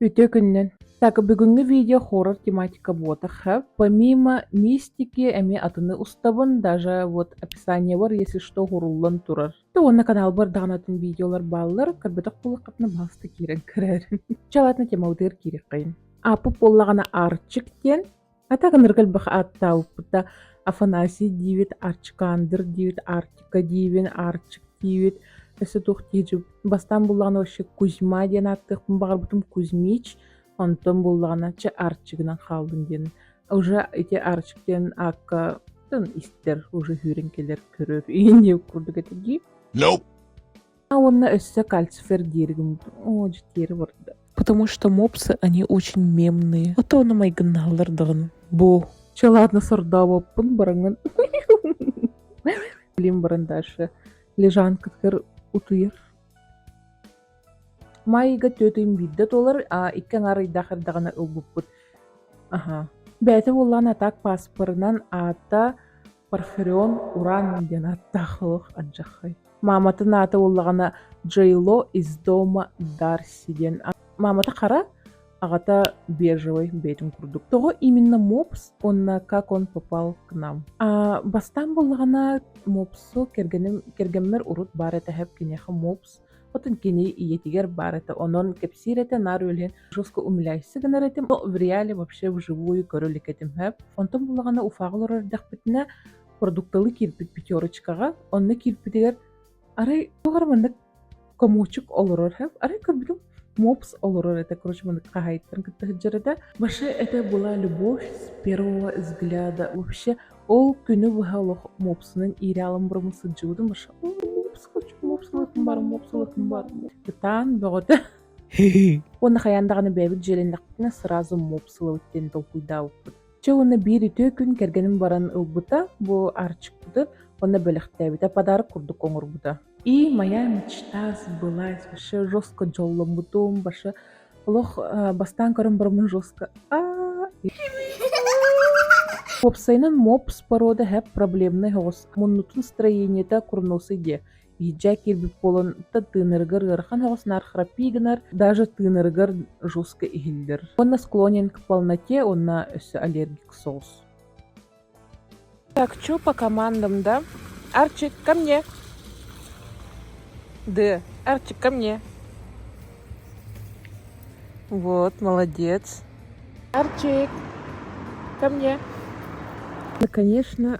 Үтө күннен. Так, бүгүнкү видео хоррор тематика болот хэв. Помимо мистики, эми атыны устабын, даже вот описание бар, если что, хуруллан турар. То на канал бар даганатын видеолар баллар, кырбытак булакатны басты кирен кирер. Чалатна тема утыр кирек кайын. Апы поллагана арчык тен. Атага ныргал бах аттау пута Афанасий дивит, Арчкандыр дивит, Артика дивин, Арчык дивит. Эсэ тух тижи бастан буллагана вообще Кузьма ден аттык багар бутум Кузьмич, онтон буллагана че Арчыгынан халдын ден. Уже эти Арчыктен акка тын истер уже хүрен келер көрөр. Ийне курдук этиги. Nope. А онна өссө кальцифер диргим. О, житери барда. Потому что мопсы, они очень мемные. Это он май гналлар даган. Бо. Че ладно сордаваппын бараңын. Блин, баран дальше. Лежанка ткер утуер. Майга төтөйм бидде толар, иккен ары дахар дагана ылбуппут. Ага. Бәте буллан атак паспорынан ата Парферион Уран ден аттахылық анжақай. Маматын аты уллагана Джейло из дома Дарси ден. Мамата қара, агата бежевый бетин курдук. Того именно мопс, как он попал к нам. Бастан буллагана мопсу кергеммер урут барета хеп кинеха мопс. Отын кини иетигер барета, онон кепсирете нарюлен жестко умиляйся генеретим, но в реале вообще вживую короликетим хеп. Онтон буллагана уфаглорар дахпетне продукталы кирпит пятерочкага, онны кирпитигер арай тугармандык комучук олорор хеп, арай көрбүтүм мопс олорор это, короче, мандык кахайттан кыттахыджарада. Вообще это была любовь с первого взгляда. Вообще ол күнү бухалох мопсунун иреалым бұрмысы жудым, вообще мопс хочу, мопсулыкым бар. Тан бөгөтө. Оны хаяндаганы бэбит желендакпытына сразу мопсулыбыттен толкуйдабыппыт. Че оны бири төкүн кергеним баран ылбыта, бу арчыкпыты, оны бөлөхтәбита подарок курдук оңурбута. И моя мечта сбылась. Вообще жестко жолломбутум, вообще лох бастан көрүм бармын жестко. Попсайнын мопс порода хэп проблемный хос. Муннутун строениета курносы де. Иджа кирбип болон та тыныргар гырхан хос нархрапигнар, даже тыныргар жестко ихилдер. Он склонен к полноте, он на аллергик соус. Так, чё по командам, да? Арчик, ко мне. Да, Арчик, ко мне. Вот, молодец. Арчик, ко мне. Да, конечно,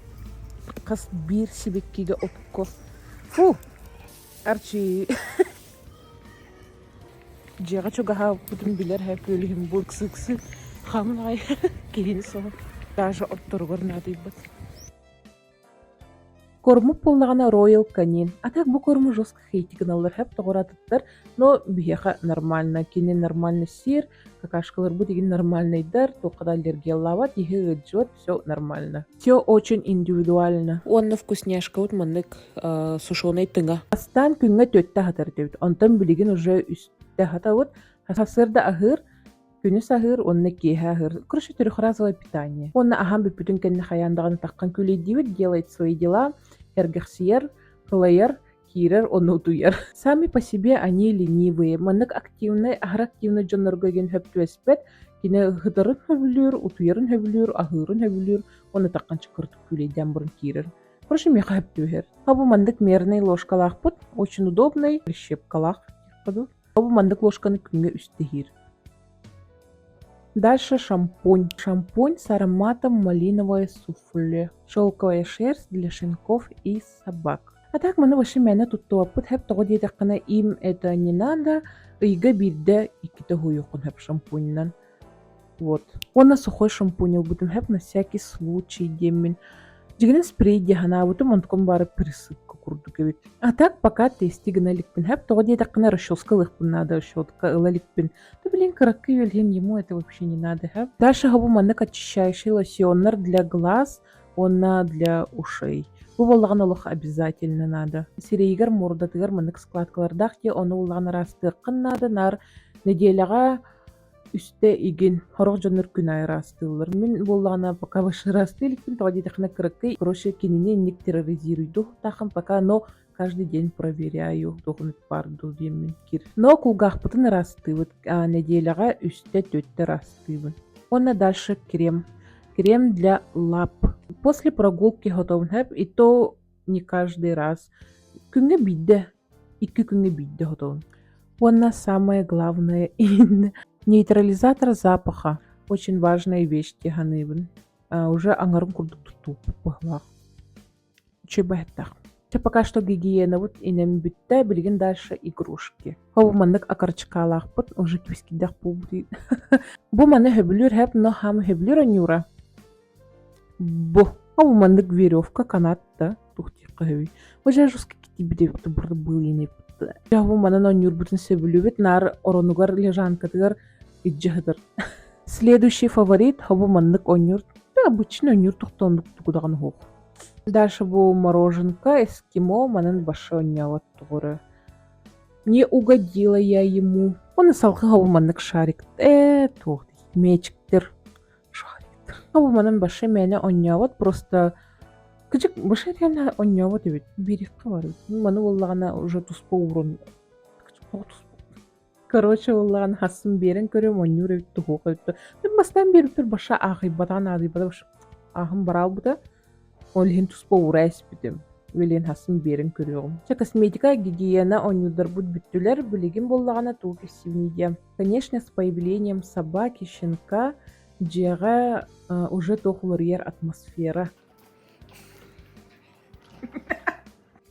касбир себе кига отко. Фу, Арчи. Джега чугаха путун билер хэпөлүм бурксыксы. Хамнай кирин со. Даже отторгор надыйбат. Корму поллагана Royal Canin. Так бу корму жестко хейтигналар хэп тогоратыттар, но бияха нормально. Кини нормальный сир, какашкалар бу деген нормальный дар, тоқада аллергиялават, ихе ыджот, все нормально. Все очень индивидуально. Он вкусняшка, вот мандык сушеный тынга. Астан күнгө төттө хатар дебит. Онтон билигин уже үстө хата вот. Хасырда ахыр, күнү сахыр, онна кеха ахыр. Короче, трехразовое питание. Онна ахам бипүтүн кенне хаяндаган таккан күлей дебит, делает свои дела. Эргерсиер, клеер, кирер, он утуер. Сами по себе они ленивые. Мандык активный, аграктивный джонноргоген хөптүеспет. Кине хыдырын хөбүлүр, утуерын хөбүлүр, ахырын хөбүлүр. Оны таккан чыкыртып күлейден бурун кирер. Короче, меха хөптүер. Абу мандык мерный ложкалах пут, очень удобный. Прищепкалах. Абу мандык ложканы күнгө үстехир. Дальше шампунь. Шампунь с ароматом малиновое суфле. Шелковая шерсть для щенков и собак. Так, мы вообще меня тут топот. Хэп того дедакана им это не надо. Ига бирде икита хуюкун хэп шампуньнан. Вот. Он на сухой шампунь будем хэп на всякий случай демин. Жигнен спрей дехана, вот он таком бары присыпка курдугевит. Так, пока ты стигналикпин хэп, то где так на расческалыхпин надо, щетка лаликпин. Да блин, каракывельген, ему это вообще не надо хэп. Дальше габу мандык очищающий лосьонер для глаз, он для ушей. Бу боллаган олох обязательно надо. Сирейгер мурдатыгер мандык складкалардах те оны уллаган растыккын надо, нар неделяга үсте иген хорог жоннор күн айрастылар. Мен боллагана пока выше растыликпин, тоди тахна кыраккай, короче, кинине ник терроризируйду тахын пока, но каждый день проверяю, дохнет парду демен кир. Но кулгахпытын растыбыт, неделяга үстө төттө растыбын. Онна дальше крем. Крем для лап. После прогулки готовын хэп, и то не каждый раз. Күнгө бидде, 2 күнгө бидде готовын. Онна самое главное нейтрализатор запаха. Очень важная вещь тиганыбын. Уже аңарын курдук тутуп пыхлах. Чебэттах. Пока что гигиена вот инем битте, билген дальше игрушки. Хобу маннык акарчкалахпыт, уже кибискидах пубри. Бу маны хөблүр хэп, но хам хөблүр анюра. Бу. Хобу маннык веревка, канат да. Тухти кахви. Уже жестко китибиде был инеп. Хобу манын анюр бутын сөбүлүбит, нар оронугар лежанкатыгар иджахыдыр. Следующий фаворит хобу маннык анюр. Да, обычно анюр тухтондук тугудаган хох. Дальше был мороженка эскимо, манан башоня вот тугуры. Не угодила я ему. Он и салхы хау маннык шарик. Тухти. Мечиктер. Шарик. Хау манан башы мэне оня вот просто... Кычык башы реально оня вот evet. Берег кавар. Маны оллагана уже туспо урон. Короче, оллаган хасын берен көрөм онюр evet туху көйтті. Бастан беріп тұр башы ағибадан башы ағым барал бұда. Олхин туспо урайс битим. Велен хасын берин көрüyorum. Косметика, гигиена, онюдар будь биттүлер, билигин боллагана туки сивниде. Конечно, с появлением собаки, щенка, джега уже тохулар атмосфера.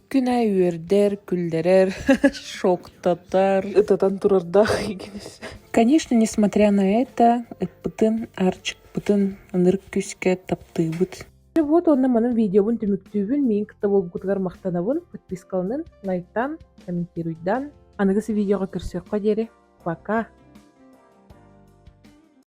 Күнә үердер, күлдерер, шоктатар, ытатан турарда. Конечно, несмотря на это, бытын арчык, бытын нырк күскә таптыбыт. Вот он на моем видео, вон тümüktübün, мен кітап болып күтігер мақтанабын, подпискалынын, лайктан, комментируйдан. Анығысы видеоға кірсек қадері. Пока!